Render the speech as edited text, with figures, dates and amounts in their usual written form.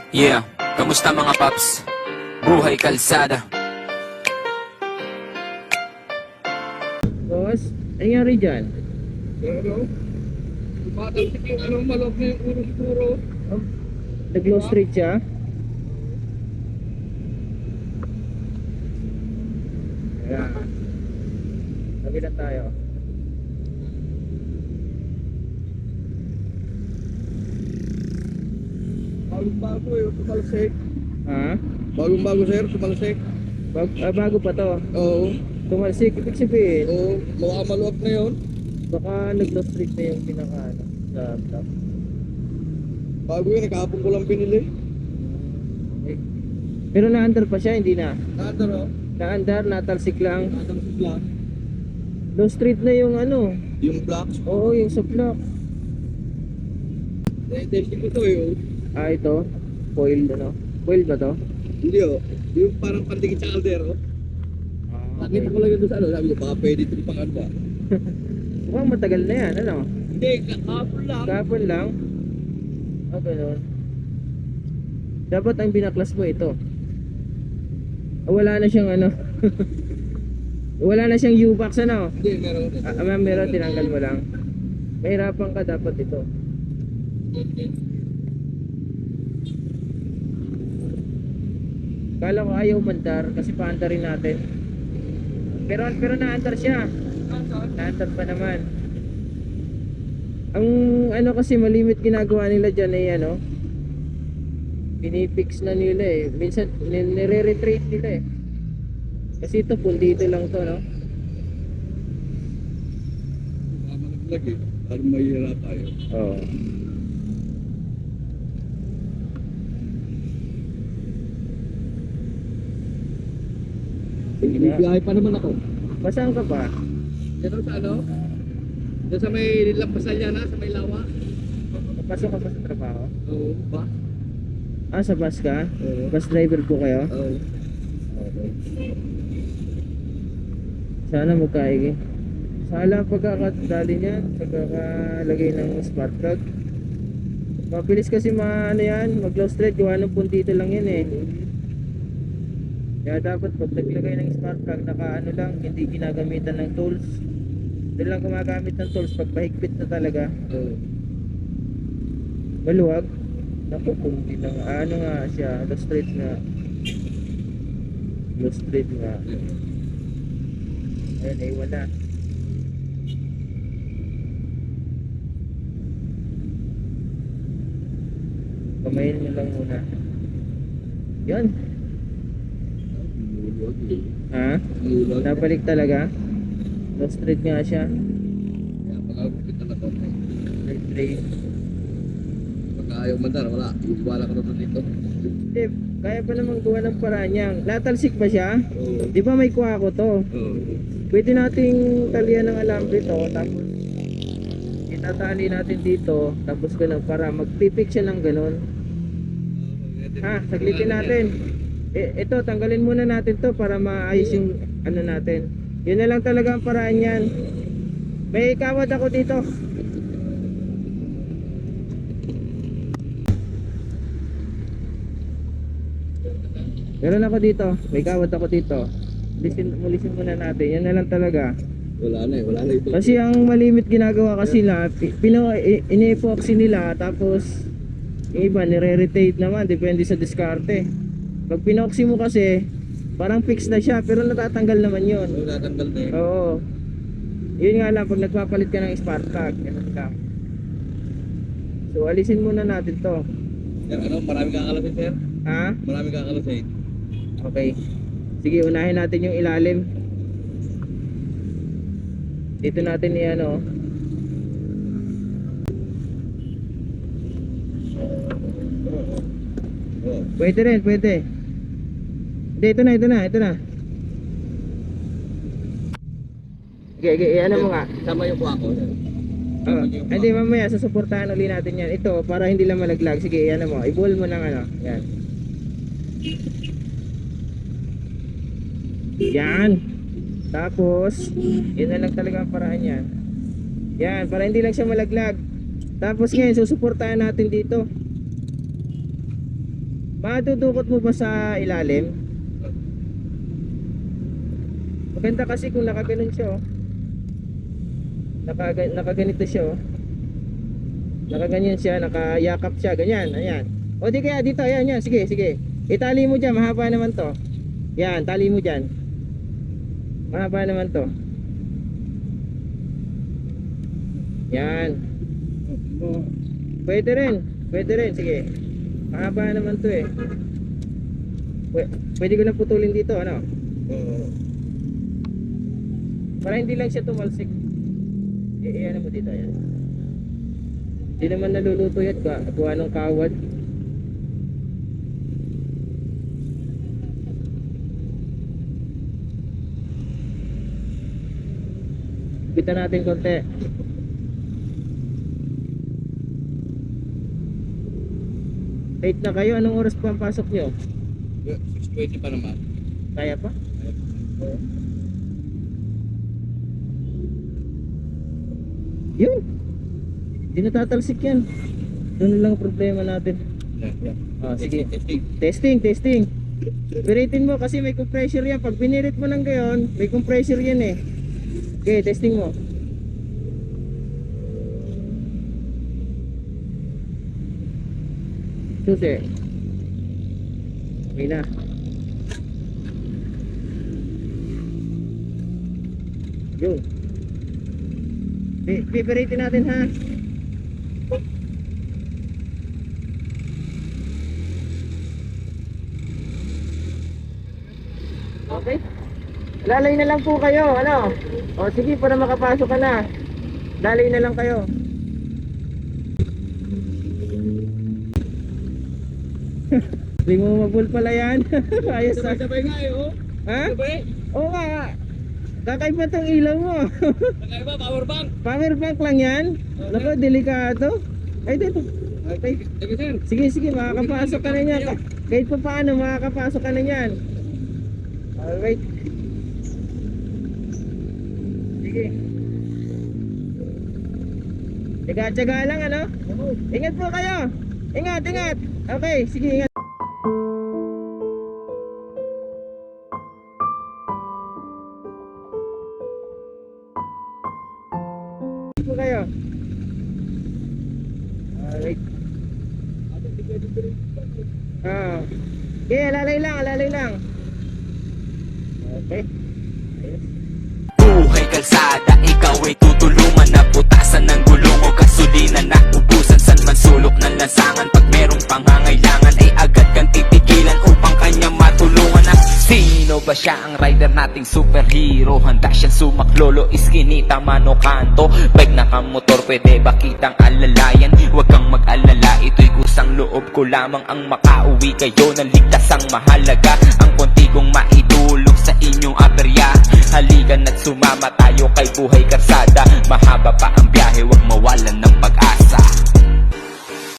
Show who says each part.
Speaker 1: Yeah, kamusta mga paps? Buhay kalsada.
Speaker 2: Boss, ano nangyari dyan?
Speaker 3: Pero, tumatalsik yung malog na yung ulo siguro.
Speaker 2: Oh, nag-low street siya? Ayan. Sabi na tayo.
Speaker 3: Bagong-bago eh, tumalsik.
Speaker 2: Ha?
Speaker 3: Bagong-bago sir, tumalsik.
Speaker 2: Bago pa to.
Speaker 3: Oo.
Speaker 2: Tumalsik, ibig sabihin,
Speaker 3: Oo, maluwag na yun.
Speaker 2: baka nag-low street na yung pinaka ano, sa block.
Speaker 3: Bago yun, kahapon ko lang binili.
Speaker 2: Eh, pero na-under pa siya, hindi na.
Speaker 3: Nakataro,
Speaker 2: Na-under, natalsik lang.
Speaker 3: natalsik lang.
Speaker 2: Low street na yung ano.
Speaker 3: Yung blocks.
Speaker 2: Oo, yung sa block.
Speaker 3: Testing ko to eh. Oh.
Speaker 2: Ah, ito. Foil ano. Foil ba to?
Speaker 3: Hindi oh. Yung parang pandikit sa kaldero. Nakita ko lang yun doon sa ano. Sabi ko, baka pwede itong pangan ba?
Speaker 2: Mukhang matagal na yan, ano?
Speaker 3: Hindi, kahapon lang.
Speaker 2: Kahapon lang. Ah, ganun. Dapat ang binaklas mo ito. Ah, wala na siyang ano. Wala na siyang U-box ano.
Speaker 3: Hindi, meron.
Speaker 2: Meron, tinanggal mo lang. Mahirapan ka dapat ito. Kala ko ayaw mandar kasi paandarin natin. Pero naandar siya. Naandar pa naman. Ang ano kasi malimit ginagawa nila dyan ay ano, pinipix na nila eh. Minsan nire-retreat nila eh. Kasi ito pundito lang to, no?
Speaker 3: Baka malaglag eh. Parang mahihira tayo.
Speaker 2: Oo.
Speaker 3: Bibiyahe pa naman ako.
Speaker 2: Basaan ka pa?
Speaker 3: Dito sa ano? Dito sa may lampasan niya na, sa may lawa.
Speaker 2: Pasok ka pa sa trabaho?
Speaker 3: Oo, ba?
Speaker 2: Ah, sa bus ka?
Speaker 3: Oo.
Speaker 2: Bus driver po kayo?
Speaker 3: Oo.
Speaker 2: Okay. Sana magkaigi. Sala pagkakadali niyan, pagkakalagay ng spark plug. Mabilis kasi ano yan, mag-low street, gawa ng puntito lang yan eh. Kaya dapat pag naglagay ng spark plug, naka-ano lang, hindi ginagamitan ng tools. Doon lang gumagamit ng tools pag pahigpit na talaga.
Speaker 3: Oo.
Speaker 2: Maluwag. Naku, punti lang. Ano nga siya, low street nga. Low street nga. Ayun, eh, wala. Kamayin mo lang muna. Yan.
Speaker 3: Mulwag eh.
Speaker 2: Ha?
Speaker 3: Mulwag.
Speaker 2: Napalik talaga. Low street nga siya.
Speaker 3: Kaya pag-agupit na to.
Speaker 2: Straight.
Speaker 3: Pag ayaw mandar, wala. Iwala ka na dito.
Speaker 2: Eh, kaya pa naman gawa ng paraan niya. Natalsik ba siya?
Speaker 3: Oo.
Speaker 2: Di ba may kuha ko to?
Speaker 3: Oo.
Speaker 2: Pwede nating talian ng alambre to. Tapos itatali natin dito. Tapos ganun para magpipik siya ng ganun. Ha, saglitin natin. Ito, tanggalin muna natin to para maayos yung ano natin. Yun na lang talaga ang paraan yan. May kawad ako dito. Meron ako dito. May kawad ako dito. Mulisin muna natin. Yan na lang talaga.
Speaker 3: Wala na eh. Wala na ito.
Speaker 2: Kasi ang malimit ginagawa kasi nila, ini-epoxy nila tapos yung iba nire-rotate naman depende sa diskarte. Pag pinoxy mo kasi parang fix na siya pero natatanggal naman yun.
Speaker 3: Oo, natanggal na eh.
Speaker 2: Oo. Yun nga lang pag nagpapalit ka ng spark plug, ganun lang. So alisin muna natin to.
Speaker 3: Sir, ano? Marami kakalasin sir?
Speaker 2: Ha?
Speaker 3: Marami kakalasin.
Speaker 2: Okay. Sige, unahin natin yung ilalim. Dito natin i-ano.
Speaker 3: Oo.
Speaker 2: Pwede rin, pwede. Hindi, ito na. Okay, ano mo nga.
Speaker 3: Sama yung kuha ko. Sir.
Speaker 2: Oh, hindi, mamaya susuportahan uli natin yan. Ito, para hindi lang malaglag. Sige, ano mo. I-ball mo ng ano. Yan. Yan. Tapos, yun na lang talaga ang paraan yan. Yan, para hindi lang siya malaglag. Tapos ngayon, susuportahan natin dito. Matudukot mo ba sa ilalim? Maganda kasi kung nakaganon siya oh. Nakaganito siya oh. Nakaganyan siya, nakayakap siya, ganyan, ayan. O di kaya dito, ayan, yan, sige, sige. Itali mo dyan, mahaba naman to. Yan, tali mo dyan. Mahaba naman to. Yan. Pwede rin, sige. Mahaba naman to eh. Pwede ko na putulin dito, ano? Para hindi lang siya tumalsik. Ano mo dito, ayan. Hindi naman naluluto yan, gawa ng kawad. Bitan natin konti. Late na kayo, anong oras pa ang pasok nyo?
Speaker 3: 6:20 pa naman.
Speaker 2: Kaya pa? Yun! Hindi natatalsik yan. Doon na lang ang problema natin. Sige. Testing. Piritin mo kasi may compressor yan. Pag pinirit mo ng gayon, may compressor yan eh. Okay, testing mo. Susi. Okay na. Yun. Pipiritin natin ha. Okay. Lalay na lang po kayo, ano? O sige, para makapasok ka na. Lalay na lang kayo. Hindi mo mabul pala yan. Ayos na.
Speaker 3: Sabay nga eh, oh.
Speaker 2: Ha?
Speaker 3: Sabay.
Speaker 2: Oo nga. Kakaiba tong ilaw mo.
Speaker 3: Kakaiba, power bank.
Speaker 2: Power bank lang yan. Naku, delikado. Ay, dito. Okay.
Speaker 3: Sige, sir.
Speaker 2: Sige, makakapasok ka na niyan. Kahit pa paano, makakapasok ka na niyan. Alright. Sige. Tiga-tiga lang, ano? Ingat po kayo. Ingat. Okay, sige, ingat. Po kayo. Alright. Okay, alalay lang. Okay.
Speaker 1: Buhay kalsada, ikaw ay tutulungan na putasan ng gulong o gasolina na ubusan. San man sulok ng lansangan, pag merong pangangailangan ay agad kang titigilan upang kanya matulungan. At sino ba siya ang rider nating superhero? Handa siyang sumaklolo, iskinita, mano, kanto. Bike na kamotor, pwede ba kitang alalayan? Huwag kang mag-alala, ito'y kusang loob ko lamang ang makauwi kayo ng ligtas ang mahalaga. Ang konti kong maitulong sa inyong aperya. Halikan at sumama tayo kay Buhay Kalsada. Mahaba pa ang biyahe, huwag mawalan ng pag-asa.